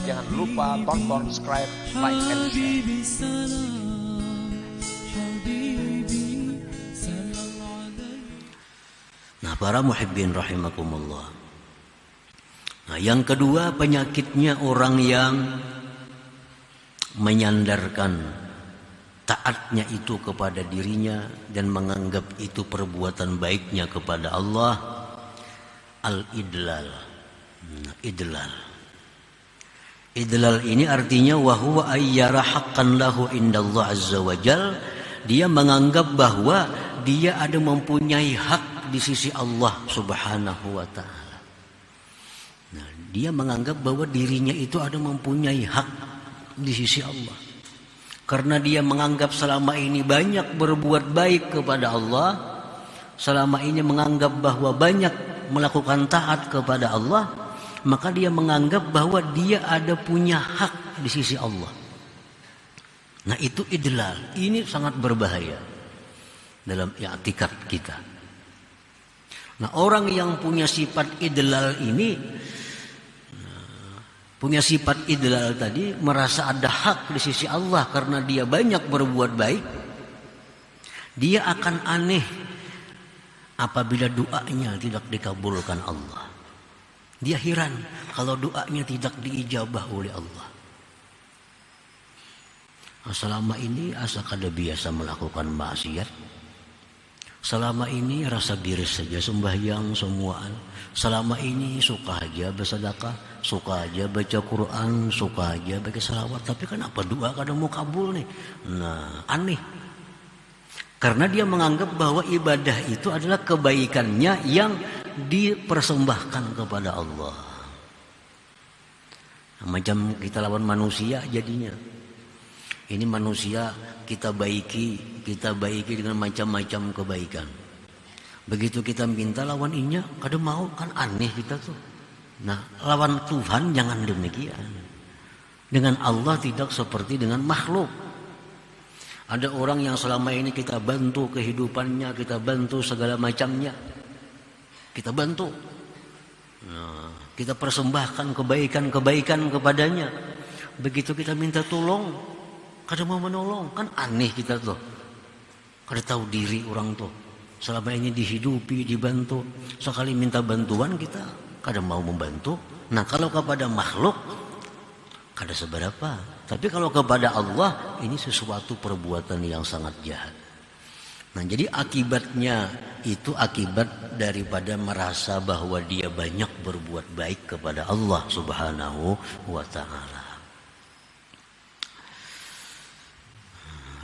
Jangan lupa tonton, subscribe, like, and share. Nah, para muhibbin rahimakumullah. Nah, yang kedua penyakitnya orang yang menyandarkan taatnya itu kepada dirinya dan menganggap itu perbuatan baiknya kepada Allah, al-idlal. Idlal. Idlal ini artinya wa huwa ayyara haqqan lahu indallah azza wajal. Dia menganggap bahwa dia ada mempunyai hak di sisi Allah Subhanahu wa taala. Nah, dia menganggap bahwa dirinya itu ada mempunyai hak di sisi Allah. Karena dia menganggap selama ini banyak berbuat baik kepada Allah, selama ini menganggap bahwa banyak melakukan taat kepada Allah, maka dia menganggap bahwa dia ada punya hak di sisi Allah. Nah, itu idlal. Ini sangat berbahaya dalam i'tikad kita. Nah, orang yang punya sifat idlal ini, punya sifat idlal tadi, merasa ada hak di sisi Allah karena dia banyak berbuat baik, dia akan aneh apabila doanya tidak dikabulkan Allah. Dia heran kalau doanya tidak diijabah oleh Allah. Selama ini asa kada biasa melakukan maksiat. Selama ini rasa biris saja sembahyang semuaan. Selama ini suka aja bersedekah, suka aja baca Quran, suka aja baca salawat. Tapi kenapa doa kadang mau kabul nih? Nah, aneh. Karena dia menganggap bahwa ibadah itu adalah kebaikannya yang dipersembahkan kepada Allah. Nah, macam kita lawan manusia jadinya. Ini manusia kita baiki dengan macam-macam kebaikan. Begitu kita minta lawan inya, kadang mau, kan aneh kita tuh. Nah, lawan Tuhan jangan demikian. Dengan Allah tidak seperti dengan makhluk. Ada orang yang selama ini kita bantu kehidupannya, kita bantu segala macamnya, kita bantu. Nah, kita persembahkan kebaikan-kebaikan kepadanya. Begitu kita minta tolong, kadang mau menolong, kan aneh kita tuh. Kada tahu diri orang tuh. Selama ini dihidupi, dibantu. Sekali minta bantuan kita kadang mau membantu. Nah, kalau kepada makhluk kada seberapa. Tapi kalau kepada Allah ini sesuatu perbuatan yang sangat jahat. Nah, jadi akibatnya itu akibat daripada merasa bahwa dia banyak berbuat baik kepada Allah Subhanahu wa ta'ala.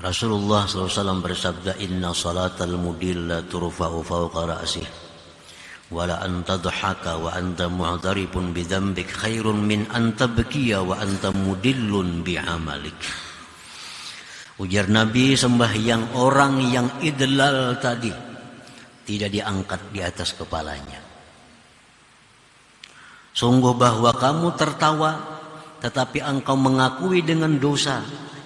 Rasulullah SAW bersabda, inna salatal mudil la turfa'u fawqa ra'sih wala anta dhahaka wa anta mu'tarifun bidhanbik khairun min anta bakiya wa anta mudillun bi'amalik. Ujar Nabi, sembahyang orang yang idlal tadi tidak diangkat di atas kepalanya. Sungguh bahwa kamu tertawa tetapi engkau mengakui dengan dosa,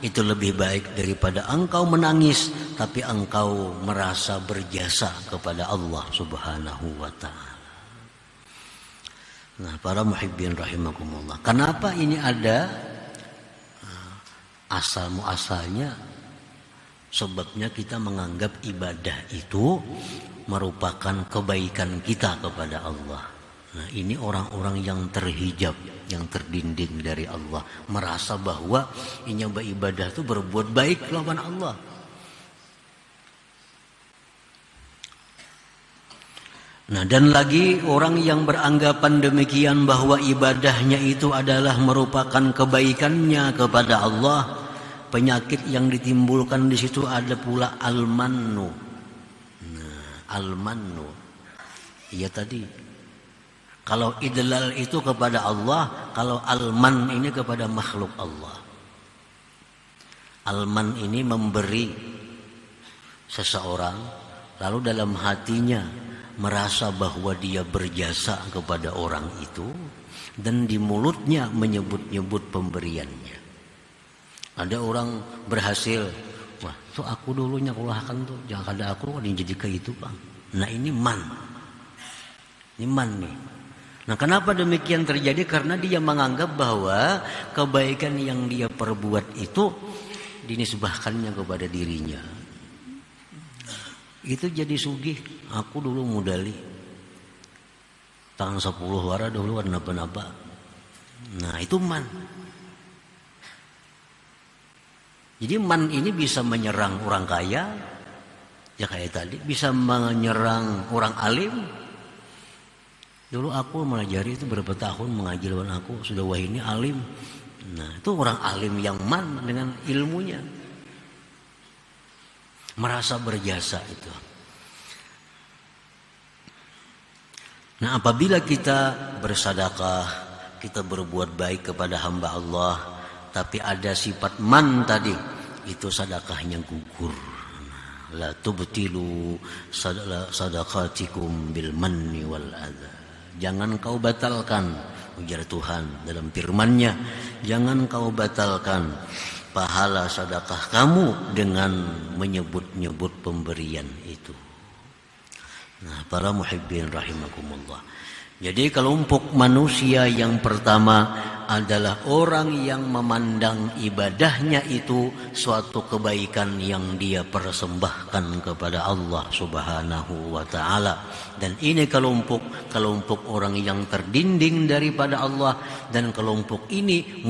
itu lebih baik daripada engkau menangis tapi engkau merasa berjasa kepada Allah Subhanahu wa ta'ala. Nah, para muhibbin rahimakumullah, kenapa ini ada asal muasalnya? Sebabnya kita menganggap ibadah itu merupakan kebaikan kita kepada Allah. Nah, ini orang-orang yang terhijab, yang terdinding dari Allah, merasa bahwa ini beribadah itu berbuat baik lawan Allah. Nah, dan lagi orang yang beranggapan demikian bahwa ibadahnya itu adalah merupakan kebaikannya kepada Allah, penyakit yang ditimbulkan di situ ada pula al-mannu. Nah, al-mannu, iya tadi. Kalau idlal itu kepada Allah, kalau al-man ini kepada makhluk Allah. Al-man ini memberi seseorang, lalu dalam hatinya merasa bahwa dia berjasa kepada orang itu, dan di mulutnya menyebut-nyebut pemberiannya. Ada orang berhasil, wah tuh aku dulunya kulahkan tuh, jangan ada aku, ada yang jadi kayak itu bang. Nah, ini man. Ini man nih. Nah, kenapa demikian terjadi? Karena dia menganggap bahwa kebaikan yang dia perbuat itu dinisbahkannya kepada dirinya. Itu jadi sugih. Aku dulu mudali tahun 10 wara dulu napa-napa. Nah, itu man. Jadi man ini bisa menyerang orang kaya, ya kayak tadi, bisa menyerang orang alim. Dulu aku melajari itu berapa tahun mengaji lawan aku, sudah wah ini alim. Nah, itu orang alim yang man dengan ilmunya. Merasa berjasa itu. Nah, apabila kita bersedekah, kita berbuat baik kepada hamba Allah, tapi ada sifat man tadi, itu sedekahnya gugur. La tubtilu sadaqatikum bil manni wal adha. Jangan kau batalkan, ujar Tuhan dalam firman-Nya, jangan kau batalkan pahala sedekah kamu dengan menyebut-nyebut pemberian itu. Nah, para muhibbin rahimakumullah. Jadi kelompok manusia yang pertama adalah orang yang memandang ibadahnya itu suatu kebaikan yang dia persembahkan kepada Allah Subhanahu wa taala. Dan ini kelompok orang yang terdinding daripada Allah, dan kelompok ini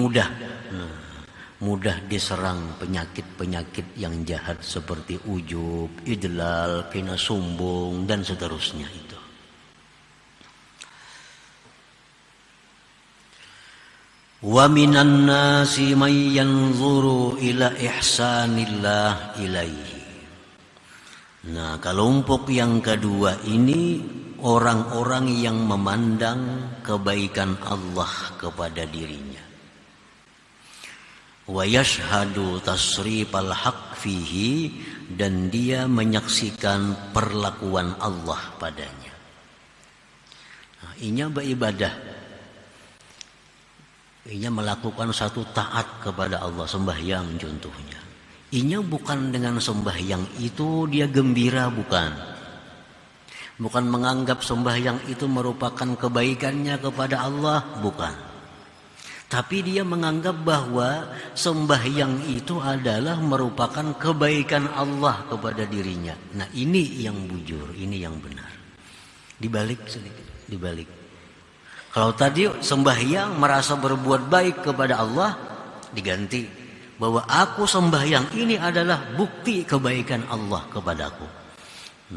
mudah diserang penyakit-penyakit yang jahat seperti ujub, idlal, kina sombong dan seterusnya itu. Wa minan nasi may yanzuru ila ihsanillah ilaihi. Nah, kelompok yang kedua ini orang-orang yang memandang kebaikan Allah kepada dirinya. Wa yashhadu tasrifal haq fihi, dan dia menyaksikan perlakuan Allah padanya. Nah, inya beribadah. Inya melakukan satu taat kepada Allah, sembahyang contohnya. Inya bukan dengan sembahyang itu dia gembira, bukan. Bukan menganggap sembahyang itu merupakan kebaikannya kepada Allah, bukan. Tapi dia menganggap bahwa sembahyang itu adalah merupakan kebaikan Allah kepada dirinya. Nah, ini yang bujur, ini yang benar. Dibalik sedikit, dibalik. Kalau tadi sembahyang merasa berbuat baik kepada Allah, diganti bahwa aku sembahyang ini adalah bukti kebaikan Allah kepadaku.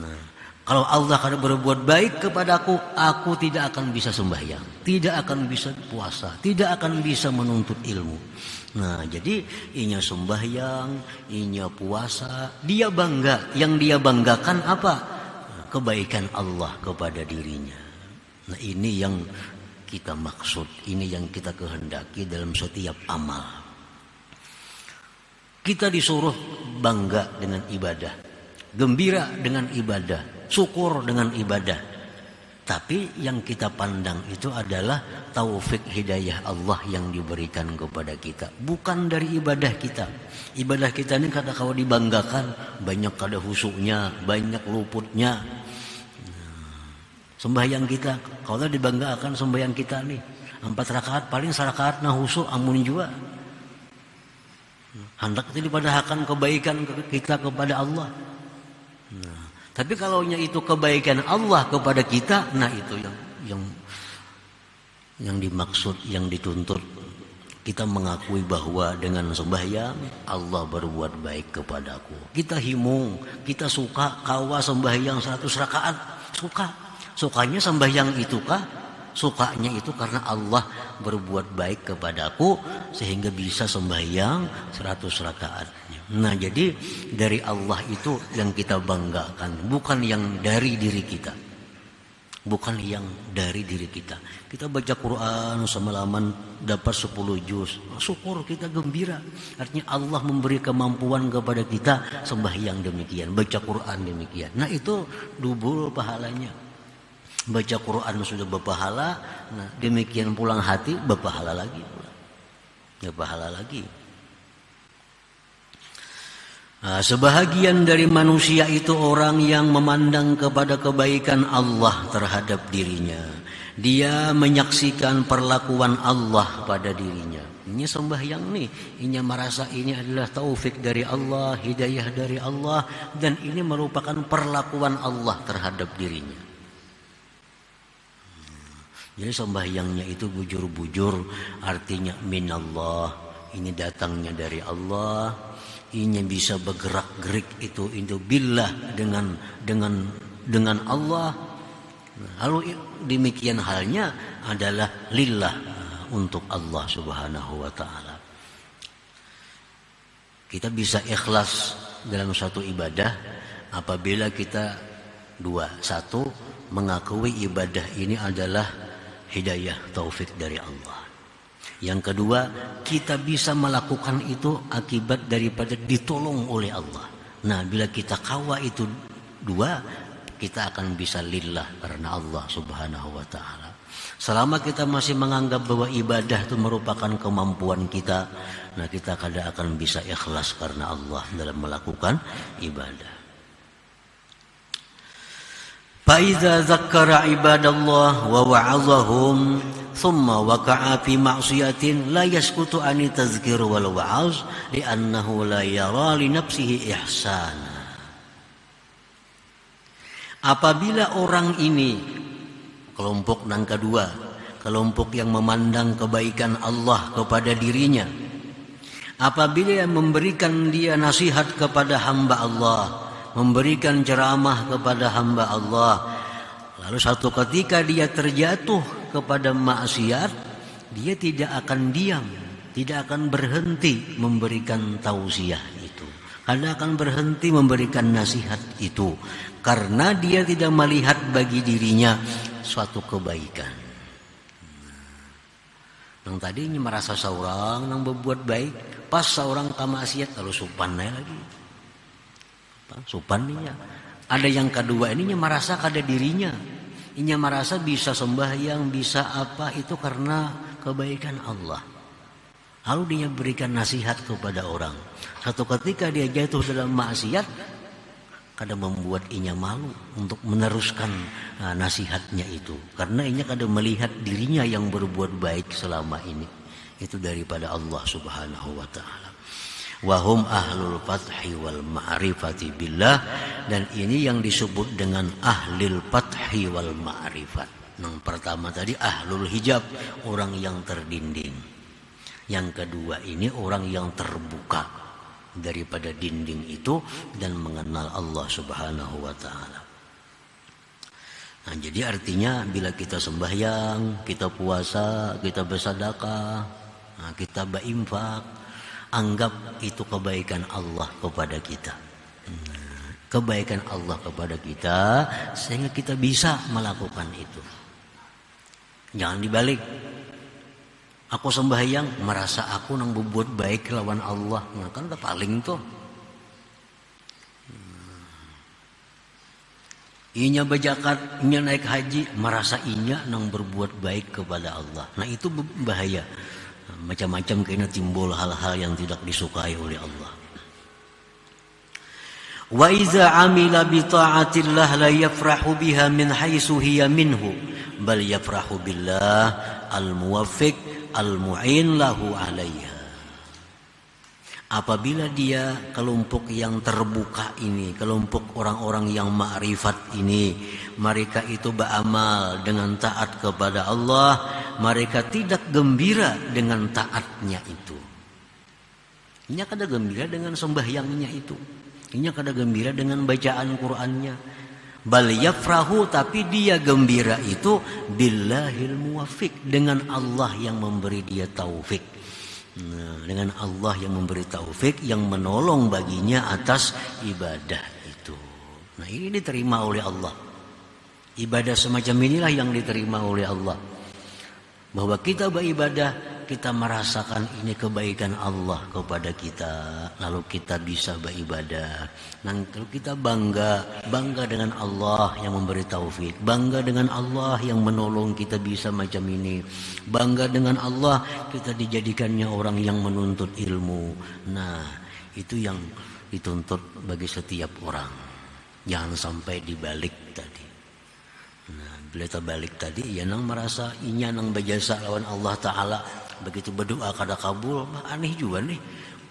Nah, kalau Allah akan berbuat baik kepadaku, aku tidak akan bisa sembahyang, tidak akan bisa puasa, tidak akan bisa menuntut ilmu. Nah, jadi inya sembahyang, inya puasa, dia bangga. Yang dia banggakan apa? Kebaikan Allah kepada dirinya. Nah, ini yang kita maksud, ini yang kita kehendaki dalam setiap amal. Kita disuruh bangga dengan ibadah, gembira dengan ibadah, syukur dengan ibadah. Tapi yang kita pandang itu adalah taufik hidayah Allah yang diberikan kepada kita, bukan dari ibadah kita. Ibadah kita ini kata kalau dibanggakan, banyak kada husuknya, banyak luputnya. Sembahyang kita, kalau dibanggakan sembahyang kita nih 4 rakaat, paling 1 rakaat nah husuk amun juga. Hendak itu dipadahkan kebaikan kita kepada Allah. Nah, tapi kalau itu kebaikan Allah kepada kita, nah itu yang dimaksud, yang dituntut. Kita mengakui bahwa dengan sembahyang Allah berbuat baik kepadaku. Kita himung, kita suka kawa sembahyang 100 rakaat, suka. Sukanya sembahyang itu kah? Sukanya itu karena Allah berbuat baik kepadaku sehingga bisa sembahyang 100 rakaat. Nah, jadi dari Allah itu yang kita banggakan, bukan yang dari diri kita. Bukan yang dari diri kita. Kita baca Quran semalaman dapat 10 juz, syukur, kita gembira. Artinya Allah memberi kemampuan kepada kita sembahyang demikian, baca Quran demikian. Nah, itu double pahalanya. Baca Quran sudah berpahala, nah demikian pulang hati berpahala lagi, berpahala lagi. Nah, sebahagian dari manusia itu orang yang memandang kepada kebaikan Allah terhadap dirinya, Dia menyaksikan perlakuan Allah pada dirinya. Ini sembahyang nih, ini merasa ini adalah taufik dari Allah, hidayah dari Allah, dan ini merupakan perlakuan Allah terhadap dirinya. Jadi sembahyangnya itu bujur-bujur, artinya minallah, ini datangnya dari Allah, ini bisa bergerak-gerik itu billah dengan Allah. Lalu demikian halnya adalah lillah, untuk Allah Subhanahu wa ta'ala. Kita bisa ikhlas dalam suatu ibadah apabila kita satu, mengakui ibadah ini adalah hidayah taufik dari Allah. Yang kedua, kita bisa melakukan itu akibat daripada ditolong oleh Allah. Nah, bila kita kawa itu dua, kita akan bisa lillah karena Allah Subhanahu wa ta'ala. Selama kita masih menganggap bahwa ibadah itu merupakan kemampuan kita, nah kita kadang akan bisa ikhlas karena Allah dalam melakukan ibadah. Fa'idza dzakkara ibadallah wa wa'azahum thumma waqa'a fi ma'siyatin la yaskutu an tazkir wal wa'az li'annahu la yara li nafsihi ihsana. Apabila orang ini, kelompok yang kedua, kelompok yang memandang kebaikan Allah kepada dirinya, apabila memberikan dia nasihat kepada hamba Allah, memberikan ceramah kepada hamba Allah, lalu satu ketika dia terjatuh kepada maksiat, dia tidak akan diam, tidak akan berhenti memberikan tausiah itu, karena akan berhenti memberikan nasihat itu, karena dia tidak melihat bagi dirinya suatu kebaikan. Yang tadinya merasa seorang yang berbuat baik, pas seorang kemaksiat lalu supannya lagi. Supannya. Ada yang kedua ininya merasa kada dirinya. Inya merasa bisa sembahyang, bisa apa itu karena kebaikan Allah. Lalu dia berikan nasihat kepada orang. Satu ketika dia jatuh dalam maksiat, kadang membuat inya malu untuk meneruskan nasihatnya itu, karena inya kadang melihat dirinya yang berbuat baik selama ini itu daripada Allah Subhanahu wa ta'ala. Wahum ahlul fathi wal ma'rifati billah, dan ini yang disebut dengan ahlul fathi wal ma'rifat. Yang pertama tadi ahlul hijab, orang yang terdinding. Yang kedua ini orang yang terbuka daripada dinding itu dan mengenal Allah Subhanahu wa ta'ala. Nah, jadi artinya bila kita sembahyang, kita puasa, kita bersedekah, nah, kita berinfak, anggap itu kebaikan Allah kepada kita. Kebaikan Allah kepada kita sehingga kita bisa melakukan itu. Jangan dibalik. Aku sembahyang merasa aku nang berbuat baik lawan Allah, nah kan udah paling tuh. Inya berzakat, inya naik haji, merasa inya nang berbuat baik kepada Allah. Nah itu bahaya. Macam-macam kena timbul hal-hal yang tidak disukai oleh Allah. Wa iza amila bi ta'atillah la yafrahu biha min haitsu hiya minhu bal yafrahu billah al-muwaffiq al-mu'in lahu 'alaiha. Apabila dia kelompok yang terbuka ini, kelompok orang-orang yang ma'rifat ini, mereka itu beramal dengan taat kepada Allah, mereka tidak gembira dengan taatnya itu. Ini kada gembira dengan sembahyangnya itu. Ini kada gembira dengan bacaan Qur'annya. Bal yafrahu, tapi dia gembira itu billahil muwaffiq, dengan Allah yang memberi dia taufik. Nah, dengan Allah yang memberi taufik, yang menolong baginya atas ibadah itu. Nah, ini diterima oleh Allah. Ibadah semacam inilah yang diterima oleh Allah. Bahwa kita beribadah, kita merasakan ini kebaikan Allah kepada kita, lalu kita bisa beribadah. Dan kalau kita bangga dengan Allah yang memberi taufik, bangga dengan Allah yang menolong kita bisa macam ini, bangga dengan Allah kita dijadikannya orang yang menuntut ilmu. Nah, itu yang dituntut bagi setiap orang. Jangan sampai dibalik tadi. Nah, Pelita balik tadi, ya nang merasa inya nang berjasa lawan Allah Ta'ala. Begitu berdoa kada kabul, aneh juga nih.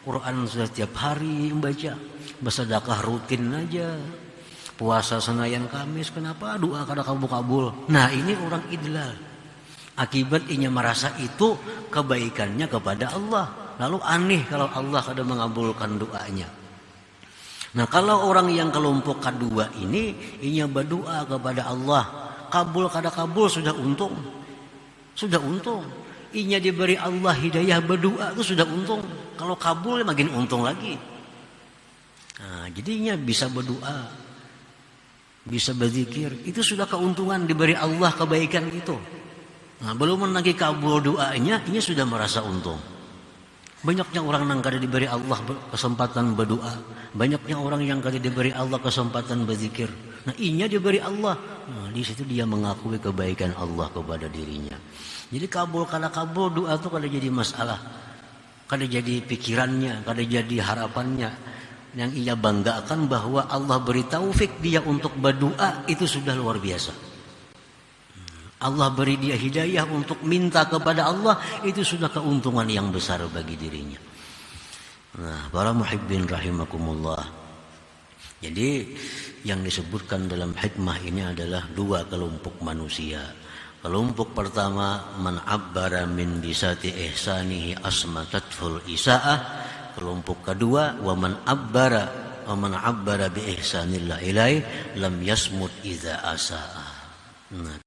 Quran sudah tiap hari membaca, bersedekah rutin aja. Puasa Senayan Kamis, kenapa doa kada kabul-kabul? Nah ini orang idlal. Akibat inya merasa itu kebaikannya kepada Allah. Lalu aneh kalau Allah kada mengabulkan doanya. Nah kalau orang yang kelompok kedua ini, inya berdoa kepada Allah. Kabul kada kabul sudah untung. Sudah untung. Inya diberi Allah hidayah berdoa itu sudah untung. Kalau kabul makin untung lagi. Nah, jadinya bisa berdoa, bisa berzikir, itu sudah keuntungan diberi Allah kebaikan itu. Nah, belum lagi kabul doanya, ini sudah merasa untung. Banyaknya orang yang kada diberi Allah kesempatan berdoa, banyaknya orang yang kada diberi Allah kesempatan berzikir. Nah, inya diberi Allah. Nah, di situ dia mengakui kebaikan Allah kepada dirinya. Jadi kabul kada kabul doa itu kada jadi masalah. Kada jadi pikirannya, kada jadi harapannya. Yang ia banggakan bahwa Allah beri taufik dia untuk berdoa, itu sudah luar biasa. Allah beri dia hidayah untuk minta kepada Allah, itu sudah keuntungan yang besar bagi dirinya. Nah, para muhibbin rahimakumullah. Jadi yang disebutkan dalam hikmah ini adalah dua kelompok manusia. Kelompok pertama, man abbara min bisati ihsanihi asmatatful isaah. Kelompok kedua, wa man abbara bi ihsanillah ilai lam yasmut idza asaa. Nah,